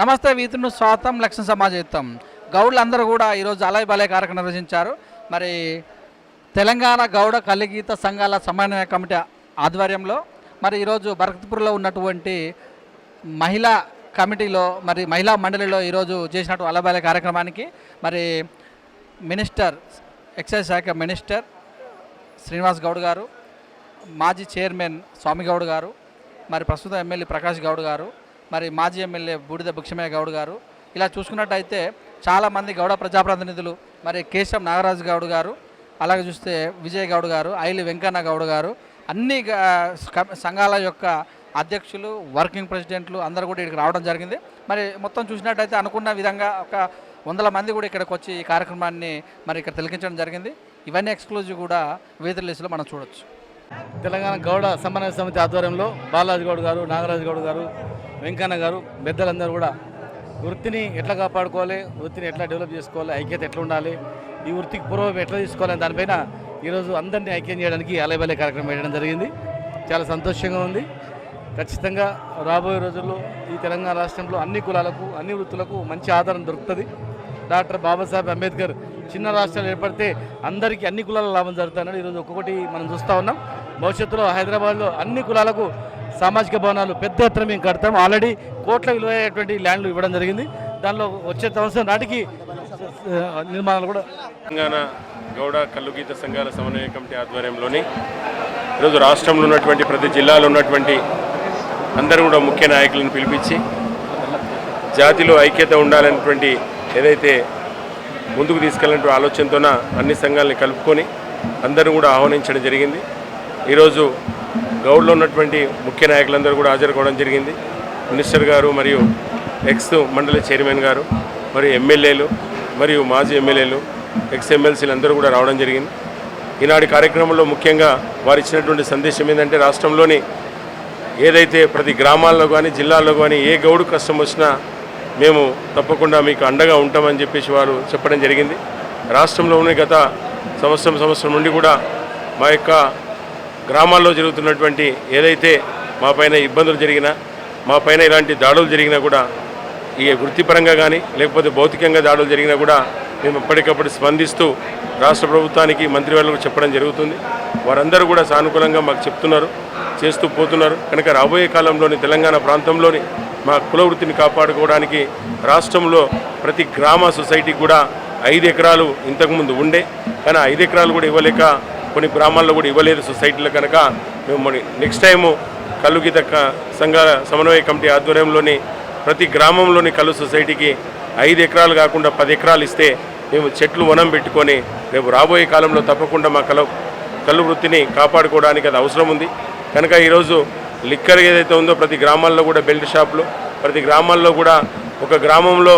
నమస్తే వీతును స్వాతం లక్ష్య సమాజయుతం గౌడ్లందరూ కూడా ఈరోజు అలయ్ బలయ్ కార్యక్రమం నిర్వహించారు. మరి తెలంగాణ గౌడ కలిగీత సంఘాల సమన్వయ కమిటీ ఆధ్వర్యంలో మరి ఈరోజు బర్కత్పూర్లో ఉన్నటువంటి మహిళా కమిటీలో మరి మహిళా మండలిలో ఈరోజు చేసినట్టు అలయ్ బలయ్ కార్యక్రమానికి మరి మినిస్టర్ ఎక్సైజ్ శాఖ మినిస్టర్ శ్రీనివాస్ గౌడ్ గారు, మాజీ చైర్మన్ స్వామి గౌడ్ గారు, మరి ప్రస్తుత ఎమ్మెల్యే ప్రకాష్ గౌడ్ గారు, మరి మాజీ ఎమ్మెల్యే బూడిద భిక్షమయ్య గౌడ్ గారు, ఇలా చూసుకున్నట్టయితే చాలామంది గౌడ ప్రజాప్రతినిధులు, మరి కేశం నాగరాజు గౌడ్ గారు, అలాగే చూస్తే విజయ్ గౌడ్ గారు, ఐలి వెంకన్న గౌడ్ గారు, అన్ని సంఘాల యొక్క అధ్యక్షులు, వర్కింగ్ ప్రెసిడెంట్లు అందరూ కూడా ఇక్కడికి రావడం జరిగింది. మరి మొత్తం చూసినట్టయితే అనుకున్న విధంగా ఒక 100 మంది కూడా ఇక్కడికి వచ్చి ఈ కార్యక్రమాన్ని మరి ఇక్కడ తిలకించడం జరిగింది. ఇవన్నీ ఎక్స్క్లూజివ్ కూడా వేదిక లిస్టులో మనం చూడొచ్చు. తెలంగాణ గౌడ సమన్వయ సమితి ఆధ్వర్యంలో బాలాజీ గౌడ్ గారు, నాగరాజు గౌడ్ గారు, వెంకన్న గారు, పెద్దలందరూ కూడా వృత్తిని ఎట్లా కాపాడుకోవాలి, వృత్తిని ఎట్లా డెవలప్ చేసుకోవాలి, ఐక్యత ఎట్లా ఉండాలి, ఈ వృత్తికి పూర్వం ఎట్లా తీసుకోవాలి దానిపైన ఈరోజు అందరినీ ఐక్యం చేయడానికి అలయ్ బలయ్ కార్యక్రమం పెట్టడం జరిగింది. చాలా సంతోషంగా ఉంది. ఖచ్చితంగా రాబోయే రోజుల్లో ఈ తెలంగాణ రాష్ట్రంలో అన్ని కులాలకు, అన్ని వృత్తులకు మంచి ఆదరణ దొరుకుతుంది. డాక్టర్ బాబాసాహెబ్ అంబేద్కర్ చిన్న రాష్ట్రాలు ఏర్పడితే అందరికీ అన్ని కులాల లాభం జరుగుతుందని ఈరోజు ఒక్కొక్కటి మనం చూస్తూ ఉన్నాం. భవిష్యత్తులో హైదరాబాద్లో అన్ని కులాలకు సామాజిక భవనాలు పెద్ద ఎత్తున మేము కడతాం. ఆల్రెడీ కోట్ల విలువైనటువంటి ల్యాండ్లు ఇవ్వడం జరిగింది. దానిలో వచ్చే సంవత్సరం నాటికి నిర్మాణాలు కూడా. తెలంగాణ గౌడ కల్లుగీత సంఘాల సమన్వయ కమిటీ ఆధ్వర్యంలోని ఈరోజు రాష్ట్రంలో ఉన్నటువంటి ప్రతి జిల్లాలో ఉన్నటువంటి అందరూ కూడా ముఖ్య నాయకులను పిలిపించి జాతిలో ఐక్యత ఉండాలనేటువంటి ఏదైతే ముందుకు తీసుకెళ్ళినటువంటి ఆలోచనతోన అన్ని సంఘాలని కలుపుకొని అందరూ కూడా ఆహ్వానించడం జరిగింది. ఈరోజు గౌడ్లో ఉన్నటువంటి ముఖ్య నాయకులందరూ కూడా హాజరు కావడం జరిగింది. మినిస్టర్ గారు మరియు ఎక్స్ మండలి చైర్మన్ గారు మరియు ఎమ్మెల్యేలు మరియు మాజీ ఎమ్మెల్యేలు, ఎక్స్ ఎమ్మెల్సీలు అందరూ కూడా రావడం జరిగింది. ఈనాటి కార్యక్రమంలో ముఖ్యంగా వారు ఇచ్చినటువంటి సందేశం ఏంటంటే రాష్ట్రంలోని ఏదైతే ప్రతి గ్రామాల్లో కానీ జిల్లాల్లో కానీ ఏ గౌడు కష్టం వచ్చినా మేము తప్పకుండా మీకు అండగా ఉంటామని చెప్పేసి వారు చెప్పడం జరిగింది. రాష్ట్రంలోని గత సంవత్సరం నుండి కూడా మా యొక్క గ్రామాల్లో జరుగుతున్నటువంటి ఏదైతే మా పైన ఇబ్బందులు జరిగినా, మా పైన ఇలాంటి దాడులు జరిగినా కూడా, ఈ వృత్తిపరంగా కానీ లేకపోతే భౌతికంగా దాడులు జరిగినా కూడా మేము ఎప్పటికప్పుడు స్పందిస్తూ రాష్ట్ర ప్రభుత్వానికి, మంత్రివర్యులకు చెప్పడం జరుగుతుంది. వారందరూ కూడా సానుకూలంగా మాకు చెప్తున్నారు, చేస్తూ పోతున్నారు. కనుక రాబోయే కాలంలోని తెలంగాణ ప్రాంతంలోని మా కుల వృత్తిని కాపాడుకోవడానికి రాష్ట్రంలో ప్రతి గ్రామ సొసైటీకి కూడా 5 ఎకరాలు ఇంతకుముందు ఉండే, కానీ 5 ఎకరాలు కూడా ఇవ్వలేక కొన్ని గ్రామాల్లో కూడా ఇవ్వలేదు సొసైటీలు. కనుక మేము నెక్స్ట్ టైము కల్లుగీత సంఘాల సమన్వయ కమిటీ ఆధ్వర్యంలోని ప్రతి గ్రామంలోని కల్లు సొసైటీకి 5 ఎకరాలు కాకుండా 10 ఎకరాలు ఇస్తే మేము చెట్లు వనం పెట్టుకొని రేపు రాబోయే కాలంలో తప్పకుండా మా కల్లు వృత్తిని కాపాడుకోవడానికి అది అవసరం ఉంది. కనుక ఈరోజు లిక్కర్ ఏదైతే ఉందో ప్రతి గ్రామాల్లో కూడా బెల్ట్ షాపులు, ప్రతి గ్రామాల్లో కూడా ఒక గ్రామంలో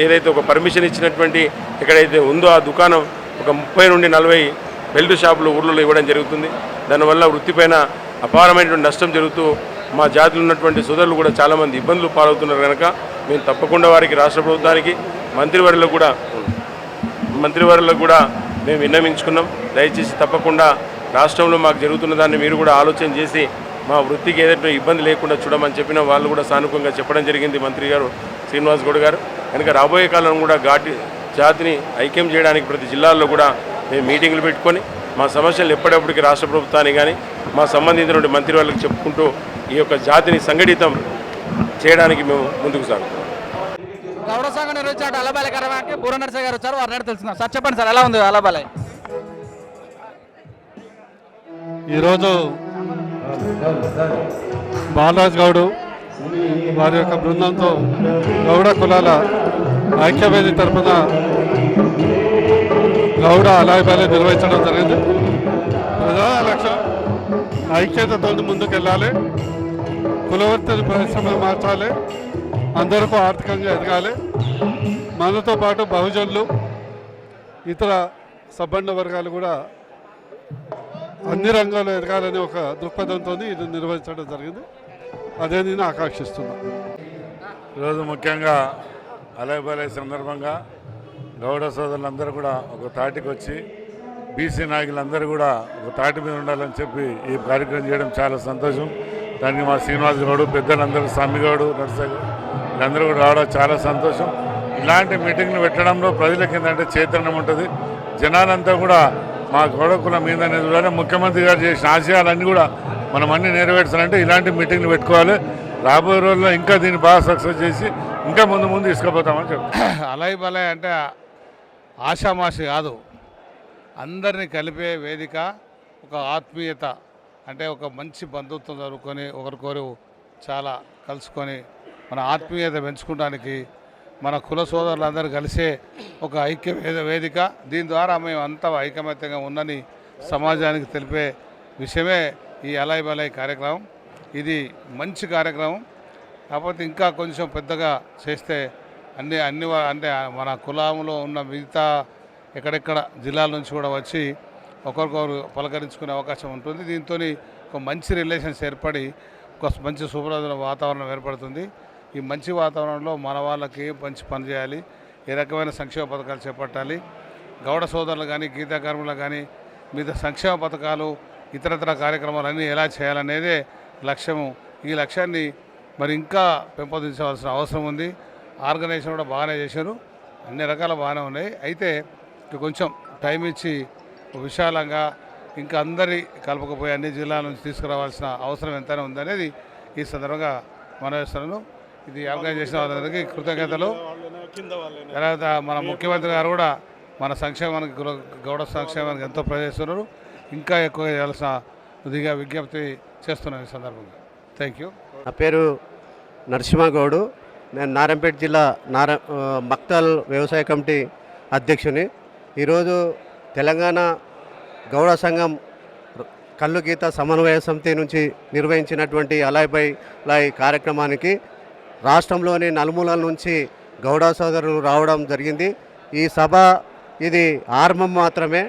ఏదైతే ఒక పర్మిషన్ ఇచ్చినటువంటి ఎక్కడైతే ఉందో ఆ దుకాణం ఒక 30 నుండి 40 బెల్ట్ షాపులు ఊర్లలో ఇవ్వడం జరుగుతుంది. దానివల్ల వృత్తిపైన అపారమైనటువంటి నష్టం జరుగుతూ మా జాతిలో ఉన్నటువంటి సోదరులు కూడా చాలామంది ఇబ్బందులు పాలవుతున్నారు. కనుక మేము తప్పకుండా వారికి రాష్ట్ర ప్రభుత్వానికి మంత్రివర్యులకు కూడా మేము విన్నవించుకున్నాం. దయచేసి తప్పకుండా రాష్ట్రంలో మాకు జరుగుతున్న దాన్ని మీరు కూడా ఆలోచన చేసి మా వృత్తికి ఏదైతే ఇబ్బంది లేకుండా చూడమని చెప్పిన వాళ్ళు కూడా సానుకూలంగా చెప్పడం జరిగింది మంత్రి గారు శ్రీనివాస్ గౌడ్ గారు. కనుక రాబోయే కాలం కూడా జాతిని ఐక్యం చేయడానికి ప్రతి జిల్లాల్లో కూడా మేము మీటింగులు పెట్టుకొని మా సమస్యలు ఎప్పటికప్పటికి రాష్ట్ర ప్రభుత్వాన్ని కానీ మా సంబంధించినటువంటి మంత్రి వాళ్ళకి చెప్పుకుంటూ ఈ యొక్క జాతిని సంఘటితం చేయడానికి మేము ముందుకు సాగుతాం. గౌడ సంఘం నిర్వహించాడు అలయ్ బలయ్ కార్యక్రమానికి బూర నరసయ్య గారు వచ్చారు. వారిని తెలుసుకున్నాం. సార్ చెప్పండి సార్, ఎలా ఉంది అలయ్ బలయ్? ఈరోజు బాలాజ్ గౌడు వారి యొక్క బృందంతో గౌడ కులాల ఐక్యవేది తరఫున గౌడ అలయ్ బలయ్ నిర్వహించడం జరిగింది. ప్రధాన లక్ష్యం ఐక్యతతో ముందుకెళ్ళాలి, కులవృత్తిని పరిశ్రమ మార్చాలి, అందరికీ ఆర్థికంగా ఎదగాలి, మనతో పాటు బహుజనులు, ఇతర సబ్బండ వర్గాలు కూడా అన్ని రంగాల్లో ఎదగాలని ఒక దృక్పథంతో ఇది నిర్వహించడం జరిగింది. అదే నేను ఆకాంక్షిస్తున్నాను. ఈరోజు ముఖ్యంగా అలయ్ బలయ్ సందర్భంగా గౌడ సోదరులందరూ కూడా ఒక తాటికి వచ్చి బీసీ నాయకులందరూ కూడా ఒక తాటి మీద ఉండాలని చెప్పి ఈ కార్యక్రమం చేయడం చాలా సంతోషం. దానికి మా శ్రీనివాస్ గౌడు, పెద్దలందరూ, స్వామి గౌడు, నరసయ్య వీళ్ళందరూ కూడా రావడం చాలా సంతోషం. ఇలాంటి మీటింగ్లు పెట్టడంలో ప్రజలకి ఏంటంటే చైతన్యం ఉంటుంది. జనాలంతా కూడా మా గౌడ కులం ఏందనేది కూడా ముఖ్యమంత్రి గారు చేసిన ఆశయాలన్నీ కూడా మనం అన్నీ నెరవేర్చాలంటే ఇలాంటి మీటింగ్లు పెట్టుకోవాలి. రాబోయే రోజుల్లో ఇంకా దీన్ని బాగా సక్సెస్ చేసి ఇంకా ముందు తీసుకుపోతామని చెప్తాం. అలాయ్ బలాయ్ అంటే ఆషామాషి కాదు, అందరినీ కలిపే వేదిక, ఒక ఆత్మీయత, అంటే ఒక మంచి బంధుత్వం జరుపుకొని ఒకరికొరు చాలా కలుసుకొని మన ఆత్మీయత పెంచుకోవడానికి మన కుల సోదరులందరూ కలిసే ఒక ఐక్య వేదిక. దీని ద్వారా మేము అంతా ఐకమత్యంగా ఉందని సమాజానికి తెలిపే విషయమే ఈ అలాయ్ బలాయ్ కార్యక్రమం. ఇది మంచి కార్యక్రమం. కాకపోతే ఇంకా కొంచెం పెద్దగా చేస్తే అంటే మన కులంలో ఉన్న మిగతా ఎక్కడెక్కడ జిల్లాల నుంచి కూడా వచ్చి ఒకరికొకరు పలకరించుకునే అవకాశం ఉంటుంది. దీంతో ఒక మంచి రిలేషన్స్ ఏర్పడి ఒక మంచి శుభ్రమైన వాతావరణం ఏర్పడుతుంది. ఈ మంచి వాతావరణంలో మన వాళ్ళకి మంచి పని చేయాలి, ఏ రకమైన సంక్షేమ పథకాలు చేపట్టాలి, గౌడ సోదరులు కానీ గీతా కార్మికులు కానీ మిగతా సంక్షేమ పథకాలు ఇతరతర కార్యక్రమాలన్నీ ఎలా చేయాలనేదే లక్ష్యము. ఈ లక్ష్యాన్ని మరి ఇంకా పెంపొందించవలసిన అవసరం ఉంది. ఆర్గనైజేషన్ కూడా బాగానే చేశారు, అన్ని రకాల బాగానే ఉన్నాయి. అయితే కొంచెం టైం ఇచ్చి విశాలంగా ఇంకా అందరి కలపకపోయి అన్ని జిల్లాల నుంచి తీసుకురావాల్సిన అవసరం ఎంతైనా ఉందనేది ఈ సందర్భంగా మనవేస్తున్నాను. ఇది ఆర్గనైజ్ చేసిన వాళ్ళందరికీ కృతజ్ఞతలు. తర్వాత మన ముఖ్యమంత్రి గారు కూడా మన సంక్షేమానికి గౌడ సంక్షేమానికి ఎంతో ప్రయత్నిస్తున్నారు. ఇంకా ఎక్కువ చేయాల్సిన ఇదిగా విజ్ఞప్తి చేస్తున్నాను ఈ సందర్భంగా. Thank you. నా పేరు నరసింహగౌడు. నేను నారాయణపేట జిల్లా మక్తల్ వ్యవసాయ కమిటీ అధ్యక్షుని. ఈరోజు తెలంగాణ గౌడ సంఘం కల్లు గీత సమన్వయ సమితి నుంచి నిర్వహించినటువంటి అలాయ్ బలాయ్ కార్యక్రమానికి రాష్ట్రంలోని నలుమూలల నుంచి గౌడ సోదరులు రావడం జరిగింది. ఈ సభ ఇది ఆరంభం మాత్రమే.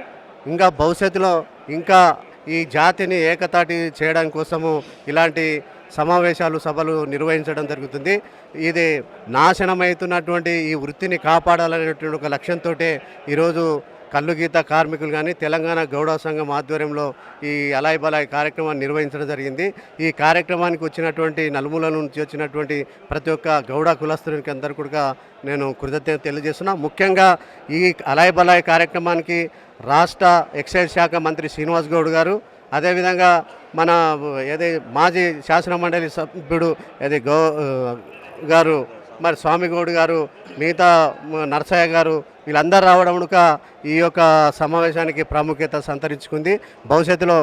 ఇంకా భవిష్యత్తులో ఇంకా ఈ జాతిని ఏకతాటి చేయడం కోసము ఇలాంటి సమావేశాలు సభలు నిర్వహించడం జరుగుతుంది. ఇది నాశనమవుతున్నటువంటి ఈ వృత్తిని కాపాడాలనేటువంటి ఒక లక్ష్యంతో ఈరోజు కల్లుగీత కార్మికులు కానీ తెలంగాణ గౌడ సంఘం ఆధ్వర్యంలో ఈ అలాయ్ బలాయ్ కార్యక్రమాన్ని నిర్వహించడం జరిగింది. ఈ కార్యక్రమానికి వచ్చినటువంటి నలుమూల నుంచి వచ్చినటువంటి ప్రతి ఒక్క గౌడ కులస్తునికి అందరూ కూడా నేను కృతజ్ఞత తెలియజేస్తున్నా. ముఖ్యంగా ఈ అలాయ్ బలాయ్ కార్యక్రమానికి రాష్ట్ర ఎక్సైజ్ శాఖ మంత్రి శ్రీనివాస్ గౌడ్ గారు, అదేవిధంగా మన మాజీ శాసన మండలి సభ్యుడు గారు, మరి స్వామిగౌడ్ గారు, మిగతా నరసయ్య గారు, వీళ్ళందరూ రావడం ఈ యొక్క సమావేశానికి ప్రాముఖ్యత సంతరించుకుంది. భవిష్యత్తులో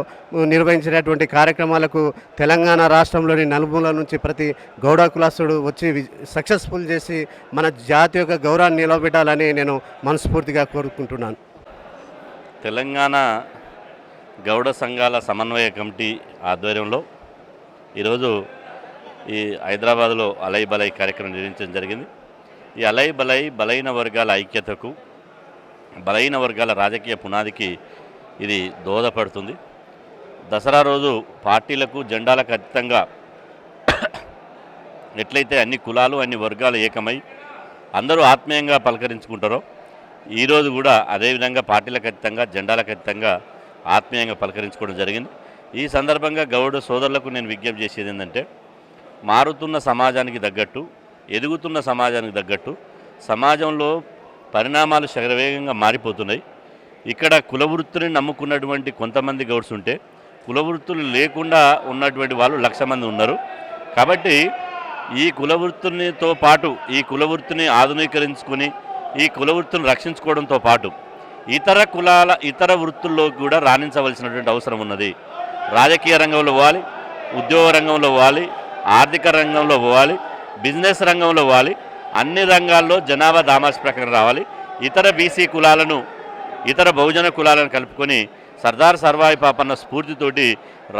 నిర్వహించినటువంటి కార్యక్రమాలకు తెలంగాణ రాష్ట్రంలోని నలుమూల నుంచి ప్రతి గౌడ కులస్తుడు వచ్చి సక్సెస్ఫుల్ చేసి మన జాతి యొక్క గౌరవాన్ని నిలబెట్టాలని నేను మనస్ఫూర్తిగా కోరుకుంటున్నాను. తెలంగాణ గౌడ సంఘాల సమన్వయ కమిటీ ఆధ్వర్యంలో ఈరోజు ఈ హైదరాబాద్లో అలాయ్ బలాయ్ కార్యక్రమం నిర్వహించడం జరిగింది. ఈ అలాయ్ బలాయ్ బలైన వర్గాల ఐక్యతకు, బలైన వర్గాల రాజకీయ పునాదికి ఇది దోహదపడుతుంది. దసరా రోజు పార్టీలకు జెండాలకు అతీతంగా ఎట్లయితే అన్ని కులాలు అన్ని వర్గాలు ఏకమై అందరూ ఆత్మీయంగా పలకరించుకుంటారో ఈరోజు కూడా అదేవిధంగా పార్టీలకు అతీతంగా జెండాలకు అతీతంగా ఆత్మీయంగా పలకరించుకోవడం జరిగింది. ఈ సందర్భంగా గౌడ సోదరులకు నేను విజ్ఞప్తి చేసేది ఏంటంటే, మారుతున్న సమాజానికి తగ్గట్టు, ఎదుగుతున్న సమాజానికి తగ్గట్టు సమాజంలో పరిణామాలు శరవేగంగా మారిపోతున్నాయి. ఇక్కడ కులవృత్తిని నమ్ముకున్నటువంటి కొంతమంది గౌడ్స్ ఉంటే కులవృత్తులు లేకుండా ఉన్నటువంటి వాళ్ళు 1,00,000 మంది ఉన్నారు. కాబట్టి ఈ కులవృత్తితో పాటు ఈ కులవృత్తిని ఆధునీకరించుకొని ఈ కులవృత్తిని రక్షించుకోవడంతో పాటు ఇతర వృత్తుల్లో కూడా రాణించవలసినటువంటి అవసరం ఉన్నది. రాజకీయ రంగంలో పోవాలి, ఉద్యోగ రంగంలో పోవాలి, ఆర్థిక రంగంలో పోవాలి, బిజినెస్ రంగంలో పోవాలి. అన్ని రంగాల్లో జనాభా దామాష ప్రకారం రావాలి. ఇతర బీసీ కులాలను, ఇతర బహుజన కులాలను కలుపుకొని సర్దార్ సర్వాయి పాపన్న స్ఫూర్తితోటి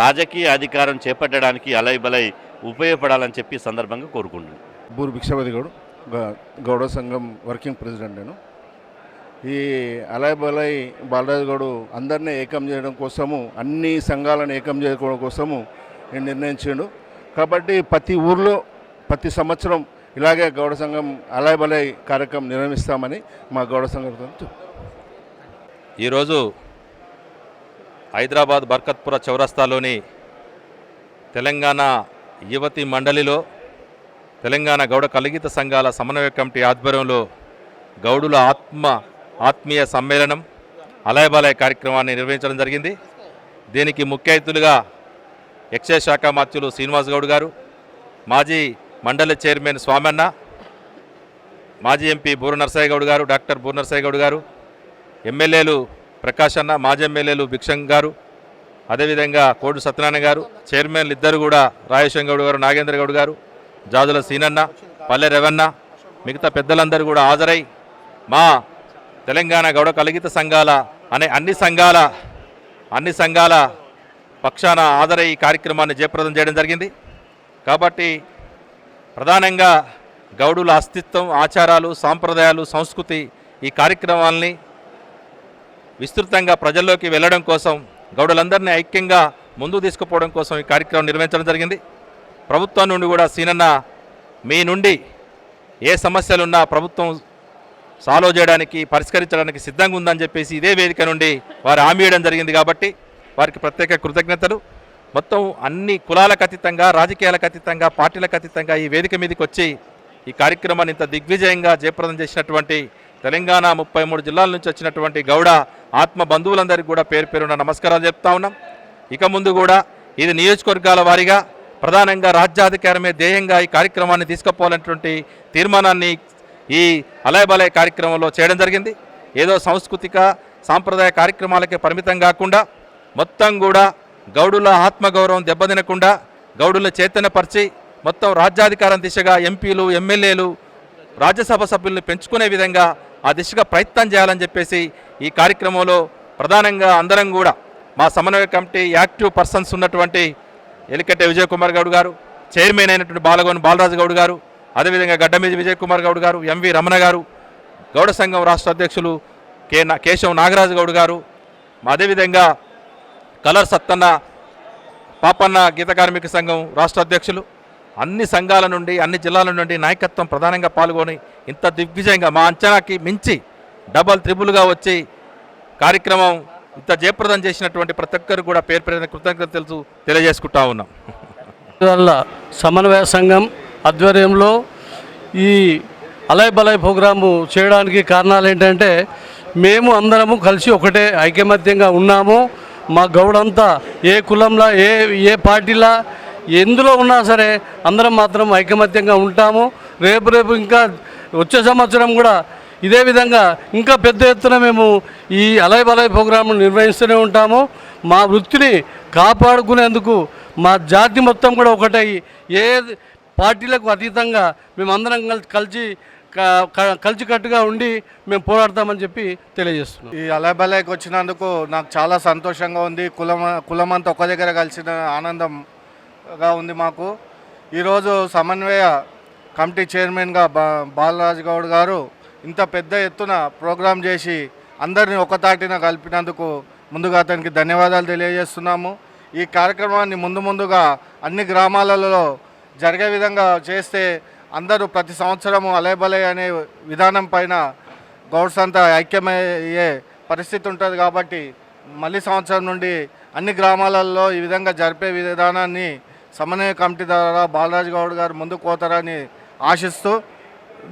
రాజకీయ అధికారం చేపట్టడానికి అలాయ్ బలాయ్ ఉపయోగపడాలని చెప్పి సందర్భంగా కోరుకుంటున్నాను. బూరు భిక్షపతి గౌడ్, గౌడ సంఘం వర్కింగ్ ప్రెసిడెంట్ నేను. ఈ అలాయ్ బలాయ్ బాలరాజు గౌడు అందరినీ ఏకం చేయడం కోసము, అన్ని సంఘాలను ఏకం చేయడం కోసము నేను నిర్ణయించాడు. కాబట్టి ప్రతి ఊర్లో ప్రతి సంవత్సరం ఇలాగే గౌడ సంఘం అలాయ్ బలాయ్ కార్యక్రమం నిర్వహిస్తామని మా గౌడ సంఘం ఈరోజు హైదరాబాద్ బర్కత్పుర చౌరస్తాలోని తెలంగాణ యువతి మండలిలో తెలంగాణ గౌడ కలగీత సంఘాల సమన్వయ కమిటీ ఆధ్వర్యంలో గౌడుల ఆత్మీయ సమ్మేళనం అలయబలయ కార్యక్రమాన్ని నిర్వహించడం జరిగింది. దీనికి ముఖ్య అతిథులుగా ఎక్సైజ్ శాఖ మంత్రులు శ్రీనివాస్ గౌడ్ గారు, మాజీ మండలి చైర్మన్ స్వామన్న, మాజీ ఎంపీ బూర నరసయ్య గౌడ్ గారు, డాక్టర్ బూర నరసయ్య గౌడ్ గారు, ఎమ్మెల్యేలు ప్రకాష్ అన్న, మాజీ ఎమ్మెల్యేలు భిక్షం గారు, అదేవిధంగా కోడు సత్యనారాయణ గారు, చైర్మన్లు ఇద్దరు కూడా రాజేశం గౌడ్ గారు, నాగేంద్ర గౌడ్ గారు, జాజుల సీనన్న, పల్లె రవన్న, మిగతా పెద్దలందరూ కూడా హాజరై మా తెలంగాణ గౌడ కలగీత సంఘాల అనే అన్ని సంఘాల పక్షాన హాజరై ఈ కార్యక్రమాన్ని జయప్రదం చేయడం జరిగింది. కాబట్టి ప్రధానంగా గౌడుల అస్తిత్వం, ఆచారాలు, సాంప్రదాయాలు, సంస్కృతి ఈ కార్యక్రమాలని విస్తృతంగా ప్రజల్లోకి వెళ్ళడం కోసం, గౌడులందరినీ ఐక్యంగా ముందుకు తీసుకుపోవడం కోసం ఈ కార్యక్రమం నిర్వహించడం జరిగింది. ప్రభుత్వం నుండి కూడా సీనన్న మీ నుండి ఏ సమస్యలున్నా ప్రభుత్వం సాల్వ్ చేయడానికి, పరిష్కరించడానికి సిద్ధంగా ఉందని చెప్పేసి ఇదే వేదిక నుండి వారు హామీ ఇవ్వడం జరిగింది. కాబట్టి వారికి ప్రత్యేక కృతజ్ఞతలు. మొత్తం అన్ని కులాలకు అతీతంగా, రాజకీయాలకు అతీతంగా, పార్టీలకు అతీతంగా ఈ వేదిక మీదకి వచ్చి ఈ కార్యక్రమాన్ని ఇంత దిగ్విజయంగా జయప్రదం చేసినటువంటి తెలంగాణ 33 జిల్లాల నుంచి వచ్చినటువంటి గౌడ ఆత్మ బంధువులందరికీ కూడా పేరు పేరున నమస్కారాలు చెప్తా ఉన్నాం. ఇక ముందు కూడా ఇది నియోజకవర్గాల వారీగా ప్రధానంగా రాజ్యాధికారమే ధ్యేయంగా ఈ కార్యక్రమాన్ని తీసుకుపోవాలనేటువంటి తీర్మానాన్ని ఈ అలయబలయ కార్యక్రమంలో చేయడం జరిగింది. ఏదో సాంస్కృతిక సాంప్రదాయ కార్యక్రమాలకే పరిమితం కాకుండా మొత్తం కూడా గౌడుల ఆత్మగౌరవం దెబ్బతినకుండా గౌడుల చైతన్యపరిచి మొత్తం రాజ్యాధికారం దిశగా ఎంపీలు, ఎమ్మెల్యేలు, రాజ్యసభ సభ్యులను పెంచుకునే విధంగా ఆ దిశగా ప్రయత్నం చేయాలని చెప్పేసి ఈ కార్యక్రమంలో ప్రధానంగా అందరం కూడా మా సమన్వయ కమిటీ యాక్టివ్ పర్సన్స్ ఉన్నటువంటి ఎలికట్టె విజయ్ కుమార్ గౌడ్ గారు, చైర్మన్ అయినటువంటి బాలగోని బాలరాజు గౌడ్ గారు, అదేవిధంగా గడ్డమీది విజయ్ కుమార్ గౌడ్ గారు, ఎంవి రమణ గారు, గౌడ సంఘం రాష్ట్ర అధ్యక్షులు కేశవ్ నాగరాజు గౌడ్ గారు, అదేవిధంగా కలర్ సత్తన్న, పాపన్న గీత కార్మిక సంఘం రాష్ట్ర అధ్యక్షులు, అన్ని సంఘాల నుండి, అన్ని జిల్లాల నుండి నాయకత్వం ప్రధానంగా పాల్గొని ఇంత దిగ్విజయంగా మా అంచనాకి మించి డబల్ త్రిబుల్గా వచ్చి కార్యక్రమం ఇంత జయప్రదం చేసినటువంటి ప్రతి ఒక్కరు కూడా పేరు పేరున కృతజ్ఞతలు తెలియజేసుకుంటా ఉన్నాం. సమన్వయ సంఘం ఆధ్వర్యంలో ఈ అలయబలయ ప్రోగ్రాము చేయడానికి కారణాలు ఏంటంటే, మేము అందరము కలిసి ఒకటే ఐకమత్యంగా ఉన్నాము. మా గౌడంతా ఏ కులంలో ఏ పార్టీలా ఎందులో ఉన్నా సరే అందరం మాత్రం ఐకమత్యంగా ఉంటాము. రేపు ఇంకా వచ్చే సంవత్సరం కూడా ఇదే విధంగా ఇంకా పెద్ద ఎత్తున మేము ఈ అలయబలయ ప్రోగ్రాంను నిర్వహిస్తూనే ఉంటాము. మా వృత్తిని కాపాడుకునేందుకు మా జాతి మొత్తం కూడా ఒకటై ఏ పార్టీలకు అతీతంగా మేమందరం కలిసికట్టుగా ఉండి మేము పోరాడతామని చెప్పి తెలియజేస్తున్నాం. ఈ అలయబలయకు వచ్చినందుకు నాకు చాలా సంతోషంగా ఉంది. కులమంతా ఒక్క దగ్గర కలిసిన ఆనందంగా ఉంది మాకు. ఈరోజు సమన్వయ కమిటీ చైర్మన్గా బాలరాజు గౌడ్ గారు ఇంత పెద్ద ఎత్తున ప్రోగ్రాం చేసి అందరినీ ఒకతాటిన కలిపినందుకు ముందుగా అతనికి ధన్యవాదాలు తెలియజేస్తున్నాము. ఈ కార్యక్రమాన్ని ముందుగా అన్ని గ్రామాలలో జరిగే విధంగా చేస్తే అందరూ ప్రతి సంవత్సరము అలయబలయ అనే విధానం పైన గౌడ్స్ అంతా ఐక్యమయ్యే పరిస్థితి ఉంటుంది. కాబట్టి మళ్ళీ సంవత్సరం నుండి అన్ని గ్రామాలలో ఈ విధంగా జరిపే విధానాన్ని సమన్వయ కమిటీ ద్వారా బాలరాజు గౌడ్ గారు ముందుకు పోతారని ఆశిస్తూ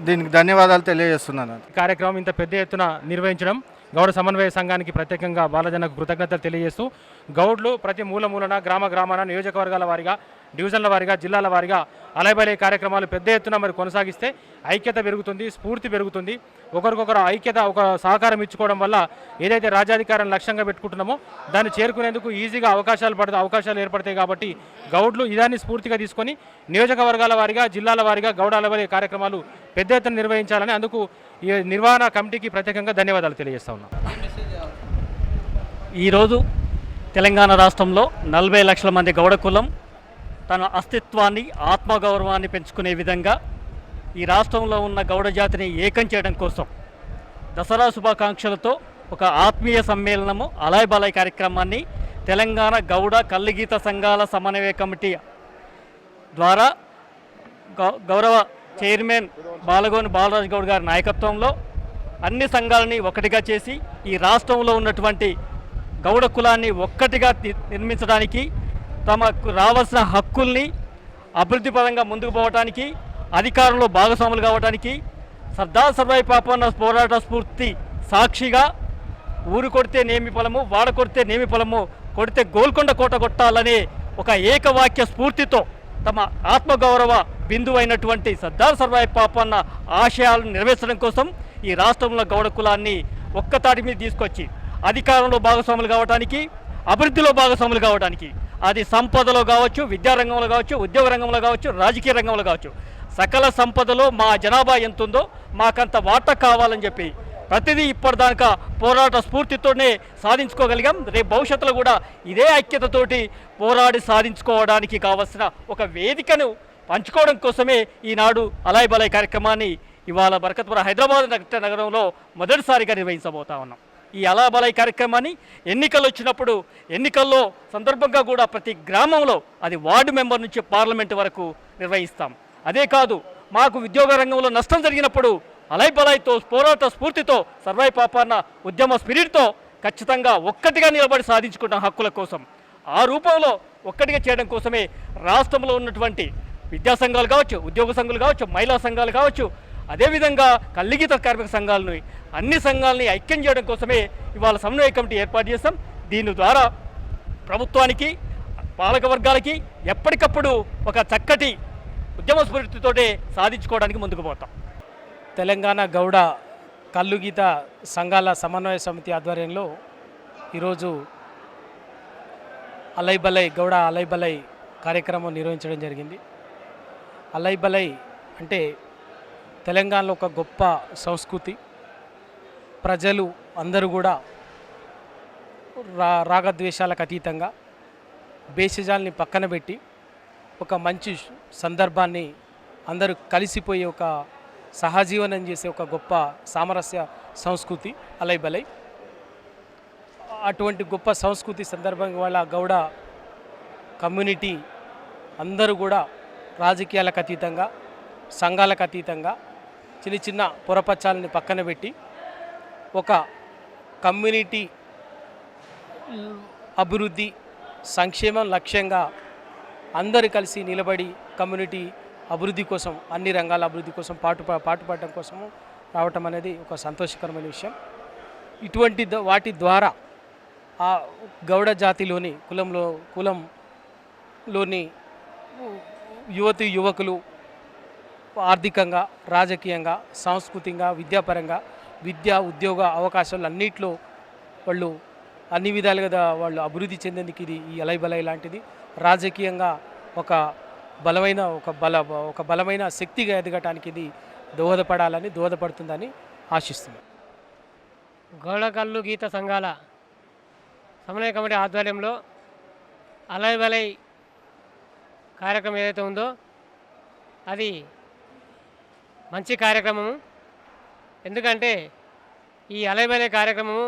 దీనికి ధన్యవాదాలు తెలియజేస్తున్నాను. కార్యక్రమం ఇంత పెద్ద ఎత్తున నిర్వహించడం గౌడ సమన్వయ సంఘానికి ప్రత్యేకంగా బాలజనకు కృతజ్ఞతలు తెలియజేస్తూ, గౌడ్లు ప్రతి మూలన గ్రామాన నియోజకవర్గాల వారీగా, డివిజన్ల వారీగా, జిల్లాల వారీగా అలయబలయ కార్యక్రమాలు పెద్ద ఎత్తున మరి కొనసాగిస్తే ఐక్యత పెరుగుతుంది, స్ఫూర్తి పెరుగుతుంది. ఒకరికొకరు ఐక్యత, ఒక సహకారం ఇచ్చుకోవడం వల్ల ఏదైతే రాజ్యాధికారం లక్ష్యంగా పెట్టుకుంటున్నామో దాన్ని చేరుకునేందుకు ఈజీగా అవకాశాలు ఏర్పడతాయి. కాబట్టి గౌడ్లు ఇదాన్ని స్ఫూర్తిగా తీసుకొని నియోజకవర్గాల వారీగా, జిల్లాల వారీగా గౌడ అలయబలయ కార్యక్రమాలు పెద్ద ఎత్తున నిర్వహించాలని అందుకు ఈ నిర్వహణ కమిటీకి ప్రత్యేకంగా ధన్యవాదాలు తెలియజేస్తా ఉన్నాం. ఈరోజు తెలంగాణ రాష్ట్రంలో 40 లక్షల మంది గౌడ కులం తన అస్తిత్వాన్ని, ఆత్మగౌరవాన్ని పెంచుకునే విధంగా ఈ రాష్ట్రంలో ఉన్న గౌడ జాతిని ఏకం చేయడం కోసం దసరా శుభాకాంక్షలతో ఒక ఆత్మీయ సమ్మేళనము అలయబలయ కార్యక్రమాన్ని తెలంగాణ గౌడ కల్లుగీత సంఘాల సమన్వయ కమిటీ ద్వారా గౌరవ చైర్మన్ బాలగోని బాలరాజు గౌడ్ గారి నాయకత్వంలో అన్ని సంఘాలని ఒకటిగా చేసి ఈ రాష్ట్రంలో ఉన్నటువంటి గౌడ కులాన్ని ఒక్కటిగా నిర్మించడానికి, తమకు రావాల్సిన హక్కుల్ని అభివృద్ధి పరంగా ముందుకు పోవడానికి అధికారంలో భాగస్వాములు కావడానికి సర్దార్ సర్వాయి పాపన్న పోరాట స్ఫూర్తి సాక్షిగా ఊరు కొడితే నేమి పొలము, వాడ కొడితే నేమి పొలము, కొడితే గోల్కొండ కోట కొట్టాలనే ఒక ఏకవాక్య స్ఫూర్తితో తమ ఆత్మగౌరవ బిందువు అయినటువంటి సర్దార్ సర్వాయి పాపన్న ఆశయాలను నెరవేర్చడం కోసం ఈ రాష్ట్రంలో గౌడ కులాన్ని ఒక్కతాటి మీద తీసుకొచ్చి అధికారంలో భాగస్వాములు కావడానికి, అభివృద్ధిలో భాగస్వాములు కావడానికి, అది సంపదలో కావచ్చు, విద్యారంగంలో కావచ్చు, ఉద్యోగ రంగంలో కావచ్చు, రాజకీయ రంగంలో కావచ్చు, సకల సంపదలో మా జనాభా ఎంత ఉందో మాకంత వాటా కావాలని చెప్పి ప్రతిదీ ఇప్పటిదాకా పోరాట స్ఫూర్తితోనే సాధించుకోగలిగాం. రేపు భవిష్యత్తులో కూడా ఇదే ఐక్యతతోటి పోరాడి సాధించుకోవడానికి కావలసిన ఒక వేదికను పంచుకోవడం కోసమే ఈనాడు అలాయ్ బలాయ్ కార్యక్రమాన్ని ఇవాళ బరకత్పుర హైదరాబాద్ నగరంలో మొదటిసారిగా నిర్వహించబోతా ఉన్నాం. ఈ అలాయ్ బలాయ్ కార్యక్రమాన్ని ఎన్నికలు వచ్చినప్పుడు ఎన్నికల్లో సందర్భంగా కూడా ప్రతి గ్రామంలో అది వార్డు మెంబర్ నుంచి పార్లమెంటు వరకు నిర్వహిస్తాం. అదే కాదు, మాకు ఉద్యోగ రంగంలో నష్టం జరిగినప్పుడు అలాయ్ బలాయ్తో పోరాట స్ఫూర్తితో సర్వాయి పాపన్న ఉద్యమ స్పిరిట్తో ఖచ్చితంగా ఒక్కటిగా నిలబడి సాధించుకున్న హక్కుల కోసం ఆ రూపంలో ఒక్కటిగా చేయడం కోసమే రాష్ట్రంలో ఉన్నటువంటి విద్యా సంఘాలు కావచ్చు, ఉద్యోగ సంఘాలు కావచ్చు, మహిళా సంఘాలు కావచ్చు, అదేవిధంగా కల్లిగీత కార్మిక సంఘాలను అన్ని సంఘాలని ఐక్యం చేయడం కోసమే ఇవాళ సమన్వయ కమిటీ ఏర్పాటు చేస్తాం. దీని ద్వారా ప్రభుత్వానికి, పాలక వర్గాలకి ఎప్పటికప్పుడు ఒక చక్కటి ఉద్యమ స్ఫూర్తితోటే సాధించుకోవడానికి ముందుకు పోతాం. తెలంగాణ గౌడ కల్లుగీత సంఘాల సమన్వయ సమితి ఆధ్వర్యంలో ఈరోజు అలాయ్ బలాయ్ గౌడ అలాయ్ బలాయ్ కార్యక్రమం నిర్వహించడం జరిగింది. అలాయ్ బలాయ్ అంటే తెలంగాణలో ఒక గొప్ప సంస్కృతి. ప్రజలు అందరూ కూడా రాగద్వేషాలకు అతీతంగా భేషజాల్ని పక్కన పెట్టి ఒక మంచి సందర్భాన్ని అందరూ కలిసిపోయి ఒక సహజీవనం చేసే ఒక గొప్ప సామరస్య సంస్కృతి అలాయ్ బలాయ్. అటువంటి గొప్ప సంస్కృతి సందర్భంగా వాళ్ళ గౌడ కమ్యూనిటీ అందరూ కూడా రాజకీయాలకు అతీతంగా, సంఘాలకు అతీతంగా చిన్న చిన్న పొరపచ్చాలని పక్కన పెట్టి ఒక కమ్యూనిటీ అభివృద్ధి, సంక్షేమం లక్ష్యంగా అందరూ కలిసి నిలబడి కమ్యూనిటీ అభివృద్ధి కోసం, అన్ని రంగాల అభివృద్ధి కోసం పాటుపడడం కోసము రావటం అనేది ఒక సంతోషకరమైన విషయం. ఇటువంటి వాటి ద్వారా ఆ గౌడ జాతిలోని కులంలోని యువకులు ఆర్థికంగా, రాజకీయంగా, సాంస్కృతికంగా, విద్యాపరంగా, ఉద్యోగ అవకాశాలు అన్నిట్లో వాళ్ళు అన్ని విధాలుగా వాళ్ళు అభివృద్ధి చెందేందుకు ఇది ఈ అలాయ్ బలాయ్ లాంటిది రాజకీయంగా ఒక బలమైన శక్తిగా ఎదగటానికి ఇది దోహదపడుతుందని ఆశిస్తున్నాను. గౌడ కల్లు గీత సంఘాల సమన్వయ కమిటీ ఆధ్వర్యంలో అలాయ్ బలాయ్ కార్యక్రమం ఏదైతే ఉందో అది మంచి కార్యక్రమము. ఎందుకంటే ఈ అలాయ్ బలాయ్ కార్యక్రమము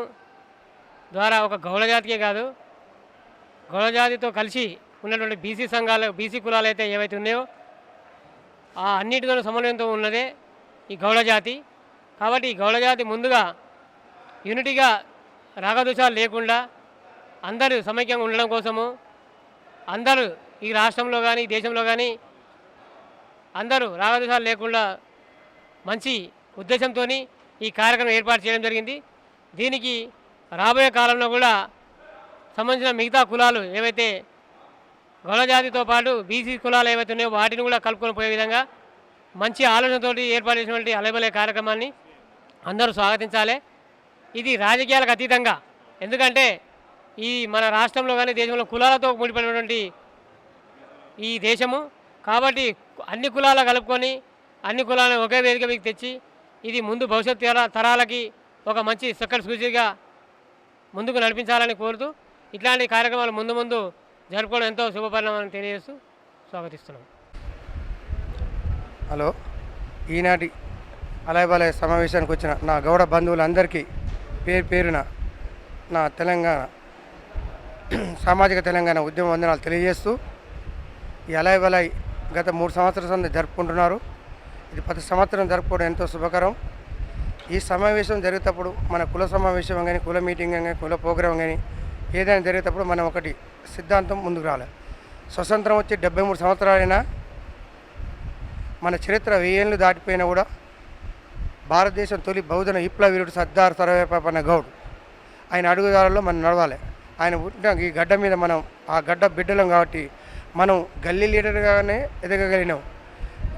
ద్వారా ఒక గౌడ జాతికే కాదు, గౌడ జాతితో కలిసి ఉన్నటువంటి బీసీ కులాలు అయితే ఏవైతే ఉన్నాయో ఆ అన్నిటితో సమన్వయంతో ఉన్నదే ఈ గౌడ జాతి. కాబట్టి ఈ గౌడ జాతి ముందుగా యూనిటీగా రాగదోషాలు లేకుండా అందరూ సమైక్యంగా ఉండడం కోసము అందరూ ఈ రాష్ట్రంలో కానీ దేశంలో కానీ అందరూ రాగదోషాలు లేకుండా మంచి ఉద్దేశంతో ఈ కార్యక్రమం ఏర్పాటు చేయడం జరిగింది. దీనికి రాబోయే కాలంలో కూడా సంబంధించిన మిగతా కులాలు ఏవైతే గౌడ జాతితో పాటు బీసీ కులాలు ఏవైతే ఉన్నాయో వాటిని కూడా కలుపుకొని పోయే విధంగా మంచి ఆలోచనతో ఏర్పాటు చేసినటువంటి అలాయ్ బలాయ్ కార్యక్రమాన్ని అందరూ స్వాగతించాలి. ఇది రాజకీయాలకు అతీతంగా, ఎందుకంటే ఈ మన రాష్ట్రంలో కానీ దేశంలో కులాలతో ముడిపడినటువంటి ఈ దేశము. కాబట్టి అన్ని కులాలు కలుపుకొని అన్ని కులాలను ఒకే వేదిక మీకు తెచ్చి ఇది ముందు భవిష్యత్ తరాలకి ఒక మంచి చక్కటి సూచిగా ముందుకు నడిపించాలని కోరుతూ ఇట్లాంటి కార్యక్రమాలు ముందు జరుపుకోవడం ఎంతో శుభపరిణామని తెలియజేస్తూ స్వాగతిస్తున్నాం. హలో, ఈనాటి అలాయ్ బలాయ్ సమావేశానికి వచ్చిన నా గౌడ బంధువులందరికీ పేరున నా తెలంగాణ సామాజిక తెలంగాణ ఉద్యమ వందనాలు తెలియజేస్తూ ఈ అలాయ్ బలాయ్ గత 3 సంవత్సరాల సంది జరుపుకుంటున్నారు. ఇది 10 సంవత్సరం జరుపుకోవడం ఎంతో శుభకరం. ఈ సమావేశం జరిగేటప్పుడు మన కుల సమావేశం కానీ, కుల మీటింగ్ కానీ, కుల ప్రోగ్రాం కానీ ఏదైనా జరిగేటప్పుడు మనం ఒకటి సిద్ధాంతం ముందుకు రావాలి. స్వతంత్రం వచ్చి 73 సంవత్సరాలైనా మన చరిత్ర 1000 ఏళ్ళు దాటిపోయినా కూడా భారతదేశం తొలి బహుజన విప్లవ వీరుడు సర్దార్ సర్వేపన్న గౌడ్ ఆయన అడుగుదారుల్లో మనం నడవాలి. ఆయన పుట్టిన ఈ గడ్డ మీద మనం ఆ గడ్డ బిడ్డలం కాబట్టి మనం గల్లీ లీడర్గానే ఎదగగలిగినాం.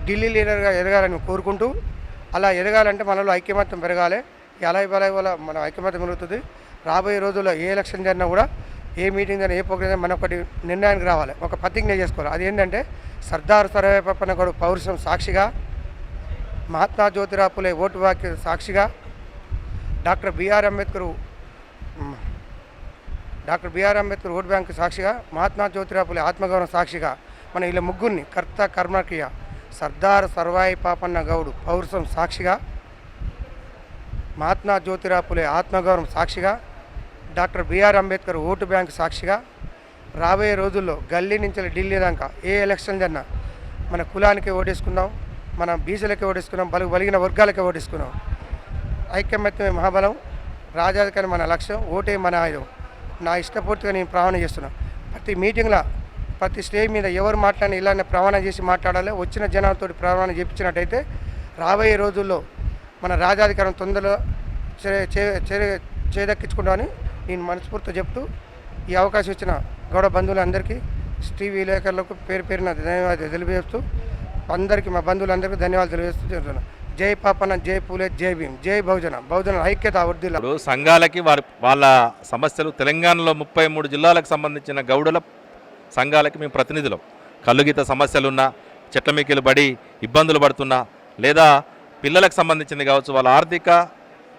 ఢిల్లీ లీడర్గా ఎదగాలని కోరుకుంటూ అలా ఎదగాలంటే మనలో ఐక్యమత్యం పెరగాలి. ఈ అలాయి బలాయి వల్ల మన ఐక్యమత్యం పెరుగుతుంది. రాబోయే రోజుల్లో ఏ ఎలక్షన్ జరిగినా కూడా ఏ మీటింగ్ జరిగినా ఏ ప్రోగ్రామ్ జరిగినా మనం ఒకటి నిర్ణయానికి రావాలి, ఒక ప్రతిజ్ఞ చేసుకోవాలి. అది ఏంటంటే సర్దార్ సర్వేపన్న గౌడ్ పౌరుషం సాక్షిగా, మహాత్మా జ్యోతిరావు ఫులే ఓటు వాక్య సాక్షిగా, doctor BR Ambedkar vote bank సాక్షిగా, మహాత్మా జ్యోతిరావు ఫులే ఆత్మగౌరవం సాక్షిగా మన ఇలా ముగ్గురిని కర్త కర్మక్రియ సర్దార్ సర్వాయి పాపన్న గౌడ్ పౌరుషం సాక్షిగా, మహాత్మా జ్యోతిరావు ఫులే ఆత్మగౌరవం సాక్షిగా, doctor BR Ambedkar vote bank సాక్షిగా రాబోయే రోజుల్లో గల్లీ నుంచి ఢిల్లీ దాకా ఏ ఎలక్షన్ జరిగినా మన కులానికి ఓటేసుకుందాం, మన బీసీలకి ఓటేసుకున్నాం, బలిగిన వర్గాలకి ఓటేసుకున్నాం. ఐక్యమత్యమే మహాబలం, రాజాధికారి మన లక్ష్యం, ఓటే మన ఆయుధం. నా ఇష్టపూర్తిగా నేను ప్రమాణం చేస్తున్నాను. ప్రతి మీటింగ్లో ప్రతి స్టేజ్ మీద ఎవరు మాట్లాడినా ఇలానే ప్రమాణం చేసి మాట్లాడాలి. వచ్చిన జనాలతో ప్రమాణం చేయించినట్టయితే రాబోయే రోజుల్లో మన రాజాధికారం తొందరలో చేదక్కించుకుంటామని నేను మనస్ఫూర్తిగా చెప్తూ ఈ అవకాశం ఇచ్చిన గౌడ బంధువులందరికీ, టీవీ విలేకరులకు పేరు పేరున ధన్యవాదాలు తెలియజేస్తూ అందరికీ మా బంధువులందరికీ ధన్యవాదాలు తెలియజేస్తూ చెప్తున్నాను. జై పాపన్న, జై పూలే, జై భీమ్, జై బహుజన ఐక్యత వర్ధిల్ల. సంఘాలకి వాళ్ళ సమస్యలు తెలంగాణలో 33 జిల్లాలకు సంబంధించిన గౌడుల సంఘాలకి మేము ప్రతినిధులం. కల్లుగీత సమస్యలున్నా, చెట్ల మీకెళ్ళి పడి ఇబ్బందులు పడుతున్నా, లేదా పిల్లలకు సంబంధించింది కావచ్చు, వాళ్ళ ఆర్థిక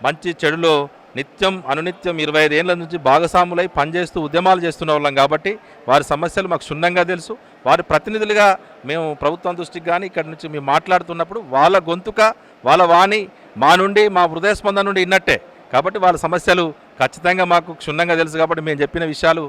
మంచి చెడులో నిత్యం అనునిత్యం 25 ఏళ్ల నుంచి భాగస్వాములై పనిచేస్తూ ఉద్యమాలు చేస్తున్న వాళ్ళం కాబట్టి వారి సమస్యలు మాకు క్షుణ్ణంగా తెలుసు. వారి ప్రతినిధులుగా మేము ప్రభుత్వం దృష్టికి కానీ ఇక్కడి నుంచి మేము మాట్లాడుతున్నప్పుడు వాళ్ళ గొంతుక, వాళ్ళ వాణి మా నుండి, మా హృదయ స్పందన నుండి ఇన్నట్టే. కాబట్టి వాళ్ళ సమస్యలు ఖచ్చితంగా మాకు క్షుణ్ణంగా తెలుసు. కాబట్టి మేము చెప్పిన విషయాలు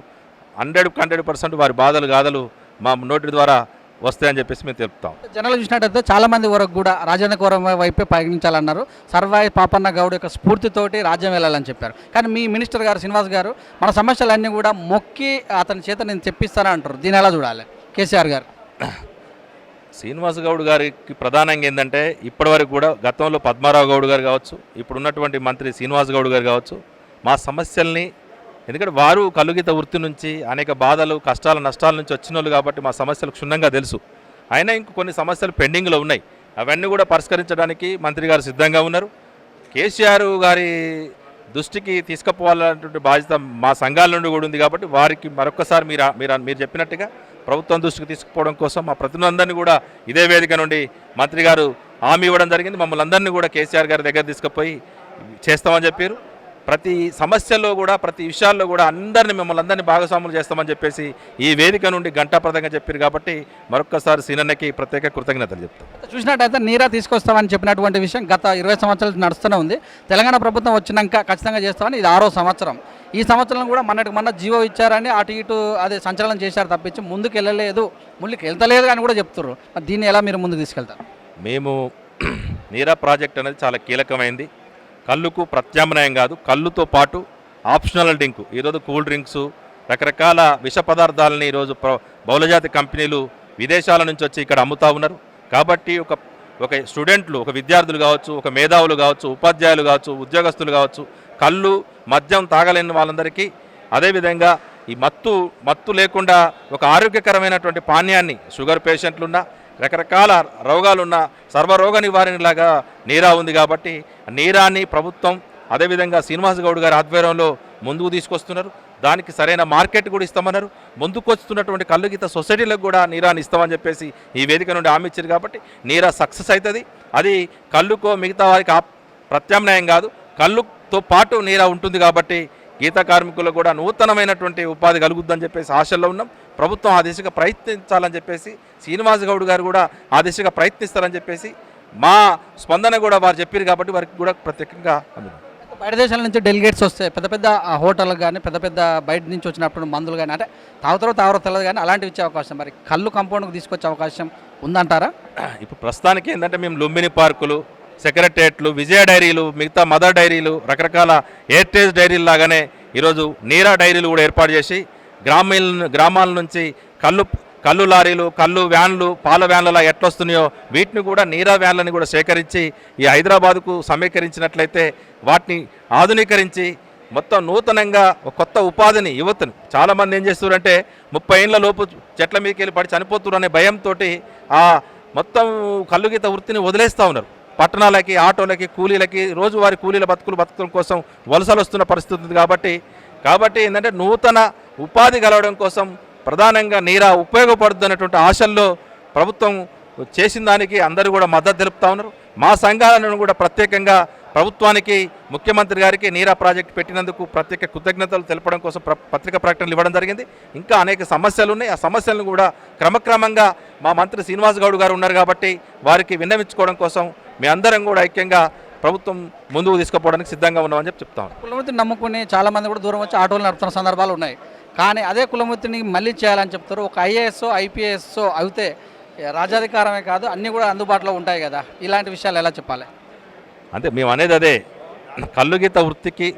100% వారి బాధలు గాథలు మా నోటి ద్వారా వస్తాయని చెప్పేసి మేము తెలుపుతాం. జనాలు చూసినట్టయితే చాలామంది వరకు కూడా రాజ్యాంగ గౌరవం వైపే పయనించాలన్నారు. సర్వాయి పాపన్న గౌడ్ యొక్క స్ఫూర్తితోటి రాజ్యం వెళ్ళాలని చెప్పారు. కానీ మీ మినిస్టర్ గారు శ్రీనివాస్ గారు మన సమస్యలన్నీ కూడా మొక్కి అతని చేత నేను చెప్పిస్తానని అంటారు. దీని ఎలా చూడాలి కేసీఆర్ గారు? శ్రీనివాస్ గౌడ్ గారికి ప్రధానంగా ఏంటంటే ఇప్పటివరకు కూడా గతంలో పద్మారావు గౌడ్ గారు కావచ్చు, ఇప్పుడున్నటువంటి మంత్రి శ్రీనివాస్ గౌడ్ గారు కావచ్చు, మా సమస్యల్ని, ఎందుకంటే వారు కల్లుగీత వృత్తి నుంచి అనేక బాధలు, కష్టాల, నష్టాల నుంచి వచ్చిన వాళ్ళు కాబట్టి మా సమస్యలు క్షుణ్ణంగా తెలుసు. అయినా ఇంక కొన్ని సమస్యలు పెండింగ్లో ఉన్నాయి. అవన్నీ కూడా పరిష్కరించడానికి మంత్రి గారు సిద్ధంగా ఉన్నారు. కేసీఆర్ గారి దృష్టికి తీసుకుపోవాలన్నటువంటి బాధ్యత మా సంఘాల నుండి కూడా ఉంది. కాబట్టి వారికి మరొకసారి మీరు చెప్పినట్టుగా ప్రభుత్వం దృష్టికి తీసుకుపోవడం కోసం మా ప్రతినిధులందరినీ కూడా ఇదే వేదిక నుండి మంత్రి గారు హామీ ఇవ్వడం జరిగింది. మమ్మల్ని అందరినీ కూడా కేసీఆర్ గారి దగ్గర తీసుకుపోయి చేస్తామని చెప్పారు. ప్రతి సమస్యల్లో కూడా, ప్రతి విషయాల్లో కూడా మిమ్మల్ని అందరినీ భాగస్వాములు చేస్తామని చెప్పేసి ఈ వేదిక నుండి గంటాప్రదంగా చెప్పారు. కాబట్టి మరొక్కసారి సీనన్నకి ప్రత్యేక కృతజ్ఞతలు చెప్తాం. చూసినట్టయితే నీరా తీసుకొస్తామని చెప్పినటువంటి విషయం గత 20 సంవత్సరాలు నడుస్తూనే ఉంది. తెలంగాణ ప్రభుత్వం వచ్చినాక ఖచ్చితంగా చేస్తామని ఇది 6వ సంవత్సరం. ఈ సంవత్సరం కూడా మొన్న జీవో ఇచ్చారని అటు ఇటు అదే సంచలనం చేశారు తప్పించి ముందుకు వెళ్ళలేదు, ముందుకు వెళ్తలేదు అని కూడా చెప్తున్నారు. దీన్ని ఎలా మీరు ముందుకు తీసుకెళ్తారు? మేము నీరా ప్రాజెక్ట్ అనేది చాలా కీలకమైంది. కళ్ళుకు ప్రత్యామ్నాయం కాదు, కళ్ళుతో పాటు ఆప్షనల్ డ్రింకు, ఈరోజు కూల్ డ్రింక్స్, రకరకాల విష పదార్థాలని ఈరోజు బహుళజాతి కంపెనీలు విదేశాల నుంచి వచ్చి ఇక్కడ అమ్ముతూ ఉన్నారు. కాబట్టి ఒక స్టూడెంట్లు, ఒక విద్యార్థులు కావచ్చు, ఒక మేధావులు కావచ్చు, ఉపాధ్యాయులు కావచ్చు, ఉద్యోగస్తులు కావచ్చు, కళ్ళు మద్యం తాగలేని వాళ్ళందరికీ, అదేవిధంగా ఈ మత్తు లేకుండా ఒక ఆరోగ్యకరమైనటువంటి పానీయాన్ని షుగర్ పేషెంట్లున్నా, రకరకాల రోగాలున్న సర్వరోగ నివారణలాగా నీరా ఉంది. కాబట్టి నీరాని ప్రభుత్వం అదేవిధంగా శ్రీనివాస్ గౌడ్ గారి ఆధ్వర్యంలో ముందుకు తీసుకొస్తున్నారు. దానికి సరైన మార్కెట్ కూడా ఇస్తామన్నారు. ముందుకు వస్తున్నటువంటి కల్లుగీత సొసైటీలకు కూడా నీరాని ఇస్తామని చెప్పేసి ఈ వేదిక నుండి హామీ ఇచ్చారు. కాబట్టి నీరా సక్సెస్ అవుతుంది. అది కళ్ళుకో మిగతా వారికి ప్రత్యామ్నాయం కాదు, కళ్ళుతో పాటు నీరా ఉంటుంది. కాబట్టి గీత కార్మికులకు కూడా నూతనమైనటువంటి ఉపాధి కలుగుద్దని చెప్పేసి ఆశల్లో ఉన్నాం. ప్రభుత్వం ఆ దిశగా ప్రయత్నించాలని చెప్పేసి శ్రీనివాస్ గౌడ్ గారు కూడా ఆ దిశగా ప్రయత్నిస్తారని చెప్పేసి మా స్పందన కూడా వారు చెప్పారు. కాబట్టి వారికి కూడా ప్రత్యేకంగా బయట దేశాల నుంచి డెలిగేట్స్ వస్తే పెద్ద పెద్ద హోటళ్ళకు కానీ, పెద్ద పెద్ద బయట నుంచి వచ్చినప్పుడు మందులు కానీ, అంటే తాగుతారో తెల్లదు కానీ అలాంటివి ఇచ్చే అవకాశం, మరి కళ్ళు కంపౌండ్కి తీసుకొచ్చే అవకాశం ఉందంటారా? ఇప్పుడు ప్రస్తుతానికి ఏంటంటే మేము లుంబిని పార్కులు, సెక్రటరియట్లు, విజయ డైరీలు, మిగతా మదర్ డైరీలు, రకరకాల ఎయిర్టేజ్ డైరీలు లాగానే ఈరోజు నీరా డైరీలు కూడా ఏర్పాటు చేసి గ్రామాల నుంచి కళ్ళు లారీలు, కళ్ళు వ్యాన్లు, పాల వ్యాన్లలో ఎట్లొస్తున్నాయో వీటిని కూడా నీరా వ్యాన్లని కూడా సేకరించి ఈ హైదరాబాదుకు సమీకరించినట్లయితే వాటిని ఆధునీకరించి మొత్తం నూతనంగా ఒక కొత్త ఉపాధిని యువతను చాలామంది ఏం చేస్తున్నారంటే 30 ఏళ్ల లోపు చెట్ల మీదకి వెళ్ళి పడి చనిపోతున్నారు అనే భయంతో ఆ మొత్తం కల్లుగీత వృత్తిని వదిలేస్తూ ఉన్నారు. పట్టణాలకి, ఆటోలకి, కూలీలకి, రోజువారీ కూలీల బతుకుల కోసం వలసలు వస్తున్న పరిస్థితి ఉంది. కాబట్టి ఏంటంటే నూతన ఉపాధి కలవడం కోసం ప్రధానంగా నీరా ఉపయోగపడుతుంది అన్నటువంటి ఆశల్లో ప్రభుత్వం చేసిన దానికి అందరూ కూడా మద్దతు తెలుపుతా ఉన్నారు. మా సంఘాలను కూడా ప్రత్యేకంగా ప్రభుత్వానికి, ముఖ్యమంత్రి గారికి నీరా ప్రాజెక్టు పెట్టినందుకు ప్రత్యేక కృతజ్ఞతలు తెలపడం కోసం పత్రికా ప్రకటనలు ఇవ్వడం జరిగింది. ఇంకా అనేక సమస్యలు ఉన్నాయి. ఆ సమస్యలను కూడా క్రమక్రమంగా మా మంత్రి శ్రీనివాస్ గౌడ్ గారు ఉన్నారు కాబట్టి వారికి విన్నవించుకోవడం కోసం మీ అందరం కూడా ఐక్యంగా ప్రభుత్వం ముందుకు తీసుకుపోవడానికి సిద్ధంగా ఉన్నామని చెప్తాం. కులవృత్తిని నమ్ముకుని చాలామంది కూడా దూరం వచ్చి ఆటోలు నడుపుతున్న సందర్భాలు ఉన్నాయి. కానీ అదే కులవృత్తిని మళ్ళీ చేయాలని చెప్తారు. ఒక ఐఏఎస్, ఐపీఎస్ అయితే రాజ్యాధికారమే కాదు, అన్నీ కూడా అందుబాటులో ఉంటాయి కదా. ఇలాంటి విషయాలు ఎలా చెప్పాలి? అంటే మేము అనేది అదే, కల్లుగీత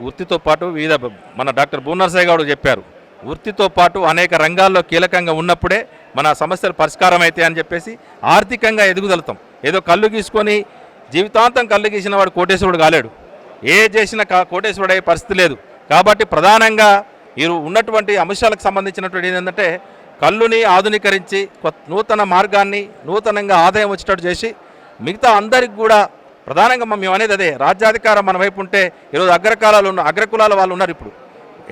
వృత్తితో పాటు వివిధ మన డాక్టర్ బూనర్సాయి గౌడ్ చెప్పారు, వృత్తితో పాటు అనేక రంగాల్లో కీలకంగా ఉన్నప్పుడే మన సమస్యలు పరిష్కారం అవుతాయి అని చెప్పేసి ఆర్థికంగా ఎదుగుదలుతాం. ఏదో కళ్ళు గీసుకొని జీవితాంతం కళ్ళు గీసిన వాడు కోటేశ్వరుడు కాలేడు, ఏ చేసిన కోటేశ్వరుడు అయ్యే పరిస్థితి లేదు. కాబట్టి ప్రధానంగా వీరు ఉన్నటువంటి అంశాలకు సంబంధించినటువంటి ఏంటంటే కళ్ళుని ఆధునీకరించి నూతన మార్గాన్ని నూతనంగా ఆదాయం వచ్చేటట్టు చేసి మిగతా అందరికి కూడా ప్రధానంగా మేము అనేది అదే, రాజ్యాధికారం మన వైపు ఉంటే ఈరోజు అగ్రకులాల వాళ్ళు ఉన్నారు. ఇప్పుడు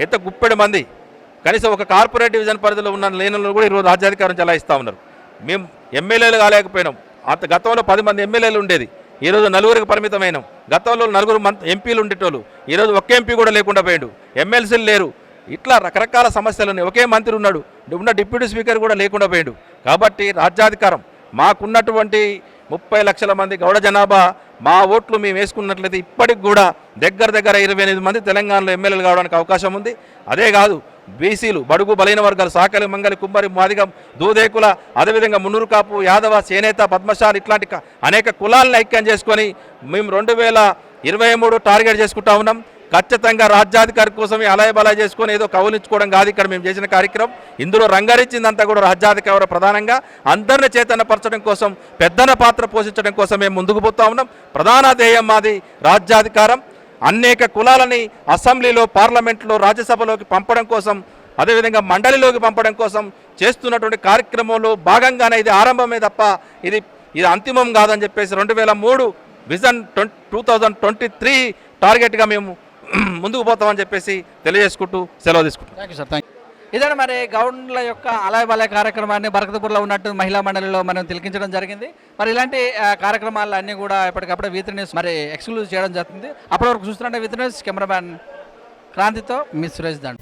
ఎంత గుప్పెడు మంది కనీసం ఒక కార్పొరేట్ డివిజన్ పరిధిలో ఉన్న లేనులను కూడా ఈరోజు రాజ్యాధికారం చెలాయిస్తూ ఉన్నారు. మేము ఎమ్మెల్యేలు కాలేకపోయినాం. అంత గతంలో 10 మంది ఎమ్మెల్యేలు ఉండేది, ఈరోజు 4కి పరిమితమైనాం. గతంలో 4 ఎంపీలు ఉండేటోళ్ళు ఈరోజు ఒక్క ఎంపీ కూడా లేకుండా పోయాడు, ఎమ్మెల్సీలు లేరు. ఇట్లా రకరకాల సమస్యలు ఉన్నాయి. ఒకే మంత్రి ఉన్నాడు, ఉన్న డిప్యూటీ స్పీకర్ కూడా లేకుండా పోయాడు. కాబట్టి రాజ్యాధికారం మాకున్నటువంటి 30 లక్షల మంది గౌడ జనాభా మా ఓట్లు మేము వేసుకున్నట్లయితే ఇప్పటికి కూడా దగ్గర 28 మంది తెలంగాణలో ఎమ్మెల్యేలు కావడానికి అవకాశం ఉంది. అదే కాదు, బీసీలు, బడుగు బలైన వర్గాలు, సాకలి, మంగలి, కుమ్మరి, మాదిగ, దూదేకుల, అదేవిధంగా మున్నూరు కాపు, యాదవ, చేనేత, పద్మశాలి ఇట్లాంటి అనేక కులాలను ఐక్యం చేసుకొని మేము 2023 టార్గెట్ చేసుకుంటా ఉన్నాం. ఖచ్చితంగా రాజ్యాధికారి కోసమే అలాయ బలాయ చేసుకొని ఏదో కౌలించుకోవడం కాదు ఇక్కడ మేము చేసిన కార్యక్రమం. ఇందులో రంగరించిందంతా కూడా రాజ్యాధికార ప్రధానంగా అందరిని చైతన్యపరచడం కోసం, పెద్దన పాత్ర పోషించడం కోసం మేము ముందుకు పోతా ఉన్నాం. ప్రధాన ధ్యేయం మాది రాజ్యాధికారం. అనేక కులాలని అసెంబ్లీలో, పార్లమెంట్లో, రాజ్యసభలోకి పంపడం కోసం, అదేవిధంగా మండలిలోకి పంపడం కోసం చేస్తున్నటువంటి కార్యక్రమంలో భాగంగానే ఇది ఆరంభమే తప్ప ఇది అంతిమం కాదని చెప్పేసి 2003 విజన్ 2023 టార్గెట్గా మేము ముందుకు పోతామని చెప్పేసి తెలియజేసుకుంటూ సెలవు తీసుకుంటాం. Thank you sir, thank you. ఇదే మరి గౌండ్ల యొక్క అలాయ్ బలాయ్ కార్యక్రమాన్ని బరకతపూర్లో ఉన్నట్టు మహిళా మండలిలో మనం తిలకించడం జరిగింది. మరి ఇలాంటి కార్యక్రమాలు అన్నీ కూడా ఎప్పటికప్పుడే V3 న్యూస్ మరి ఎక్స్క్లూజివ్ చేయడం జరుగుతుంది. అప్పటి వరకు చూస్తున్నట్టే V3 న్యూస్ కెమెరామ్యాన్ క్రాంతితో మీ సురేష్ దండ్.